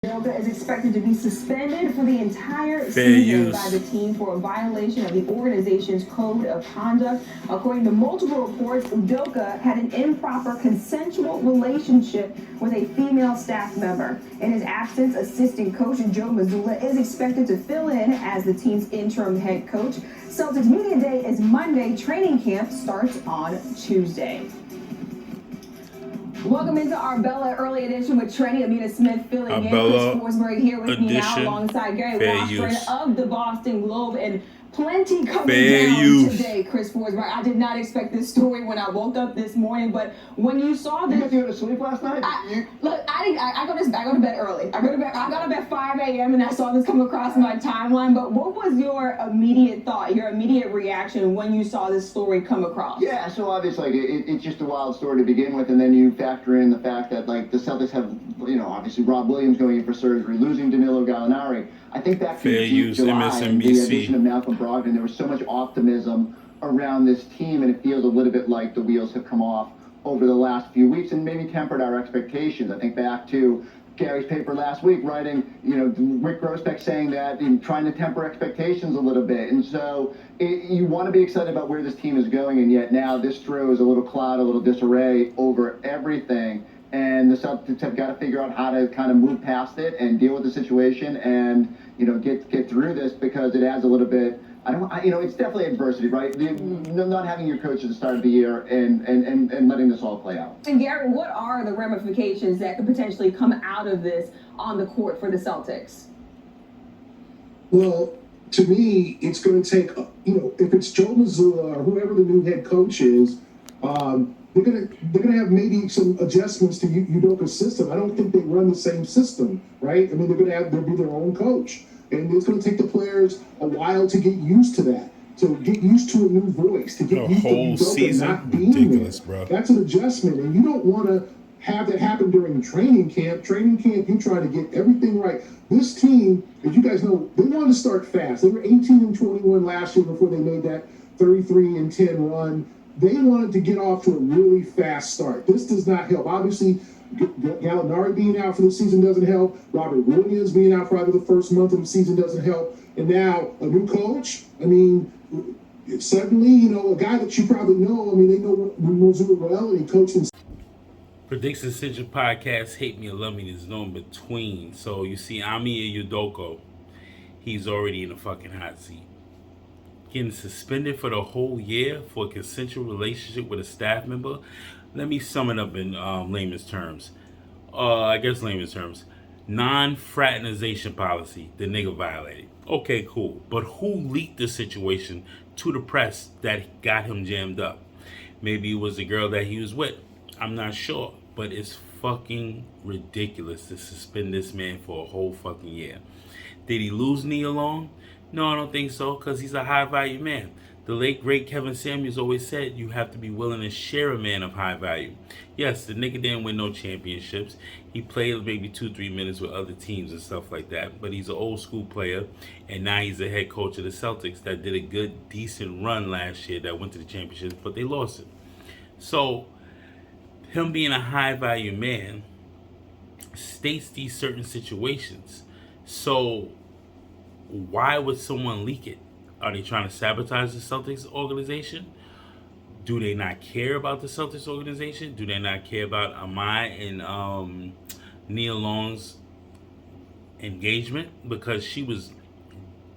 Udoka is expected to be suspended for the entire season by the team for a violation of the organization's code of conduct. According to multiple reports, Udoka had an improper consensual relationship with a female staff member. In his absence, assistant coach Joe Mazzulla is expected to fill in as the team's interim head coach. Celtics Media Day is Monday. Training camp starts on Tuesday. Welcome into our Bella Early Edition with Trenny. Amina Smith filling in. Chris Forsberg here with me now alongside Gary Washburn of the Boston Globe, and plenty coming down today, Chris Forsberg. I did not expect this story when I woke up this morning, but when you saw this... You go to sleep last night? I go to bed early. I got up at 5 a.m. and I saw this come across my timeline, but what was your immediate thought, your immediate reaction when you saw this story come across? Yeah, so obviously it's just a wild story to begin with, and then you factor in the fact that, like, the Celtics have, obviously Rob Williams going in for surgery, losing Danilo Gallinari. I think back to July and the addition of Malcolm Brogdon, there was so much optimism around this team, and it feels a little bit like the wheels have come off over the last few weeks and maybe tempered our expectations. I think back to Gary's paper last week, writing, Rick Grossbeck saying that and trying to temper expectations a little bit. And so you want to be excited about where this team is going, and yet now this throws a little cloud, a little disarray over everything. And the Celtics have got to figure out how to kind of move past it and deal with the situation and, get through this, because it adds a little bit. It's definitely adversity, right? Not having your coach at the start of the year and letting this all play out. And Gary, what are the ramifications that could potentially come out of this on the court for the Celtics? Well, to me, it's going to take, if it's Joe Mazzulla or whoever the new head coach is, they're gonna have maybe some adjustments to Udoka's system. I don't think they run the same system, right? I mean, they'll be their own coach, and it's gonna take the players a while to get used to that, to get used to a new voice, to get used to Udoka not being there. Bro. That's an adjustment, and you don't want to have that happen during training camp. Training camp, you try to get everything right. This team, as you guys know, they want to start fast. They were 18-21 last year before they made that 33-10 run. They wanted to get off to a really fast start. This does not help. Obviously, Gallinari being out for the season doesn't help. Robert Williams being out for either the first month of the season doesn't help. And now a new coach. I mean, suddenly, a guy that you probably know. I mean, they know Mazzulla well, and he coached him. Predicts Essential Podcast, Hate Me or Love Me, there's no in between. So you see Ime Udoka, he's already in the fucking hot seat. Getting suspended for the whole year for a consensual relationship with a staff member. Let me sum it up in layman's terms. Layman's terms. Non-fraternization policy the nigga violated. Okay, cool. But who leaked the situation to the press that got him jammed up? Maybe it was the girl that he was with. I'm not sure. But it's fucking ridiculous to suspend this man for a whole fucking year. Did he lose Nia Long? No, I don't think so, because he's a high-value man. The late, great Kevin Samuels always said you have to be willing to share a man of high value. Yes, the nigga didn't win no championships. He played maybe 2-3 minutes with other teams and stuff like that, but he's an old-school player, and now he's the head coach of the Celtics that did a good, decent run last year that went to the championships, but they lost it. So, him being a high-value man states these certain situations. So, why would someone leak it? Are they trying to sabotage the Celtics organization? Do they not care about the Celtics organization? Do they not care about Ime and Nia Long's engagement? Because she was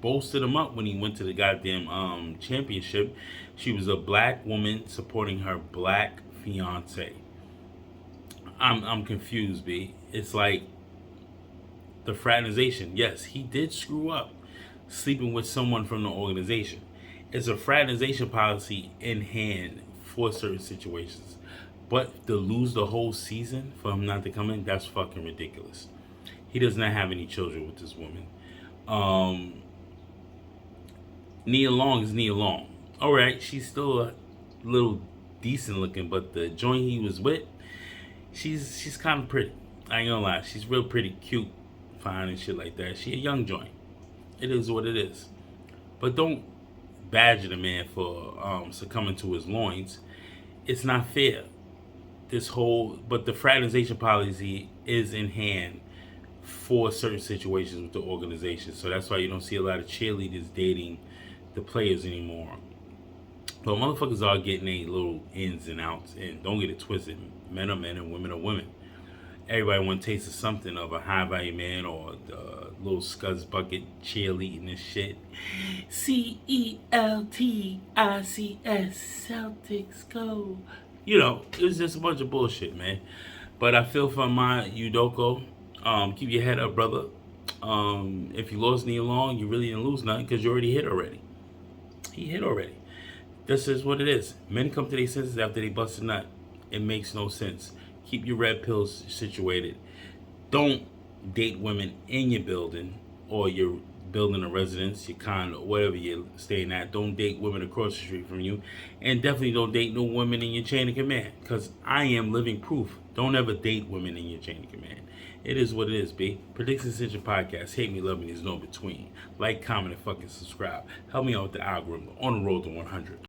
boasted him up when he went to the goddamn championship. She was a black woman supporting her black fiance. I'm confused, B. It's like the fraternization. Yes, he did screw up sleeping with someone from the organization. It's a fraternization policy in hand for certain situations. But to lose the whole season for him not to come in, that's fucking ridiculous. He does not have any children with this woman. Nia Long is Nia Long. Alright, she's still a little decent looking, but the joint he was with, she's kind of pretty. I ain't gonna lie, she's real pretty, cute, fine and shit like that. She a young joint. It is what it is. But don't badger the man for succumbing to his loins. It's not fair. But the fraternization policy is in hand for certain situations with the organization. So that's why you don't see a lot of cheerleaders dating the players anymore. But motherfuckers are getting a little ins and outs, and don't get it twisted. Men are men and women are women. Everybody want to taste of something of a high value man or the little scuzz bucket cheerleading and shit. Celtics, Celtics go. You know, it was just a bunch of bullshit, man. But I feel for my Udoka. Keep your head up, brother. If you lost Nia Long, you really didn't lose nothing because you already hit already. He hit already. This is what it is. Men come to their senses after they bust a nut. It makes no sense. Keep your red pills situated. Don't date women in your building or you're building a residence, your condo, whatever you're staying at. Don't date women across the street from you. And definitely don't date no women in your chain of command, because I am living proof. Don't ever date women in your chain of command. It is what it is, B. Predicts Ascension Podcast. Hate me, love me, there's no between. Like, comment, and fucking subscribe. Help me out with the algorithm. On the road to 100.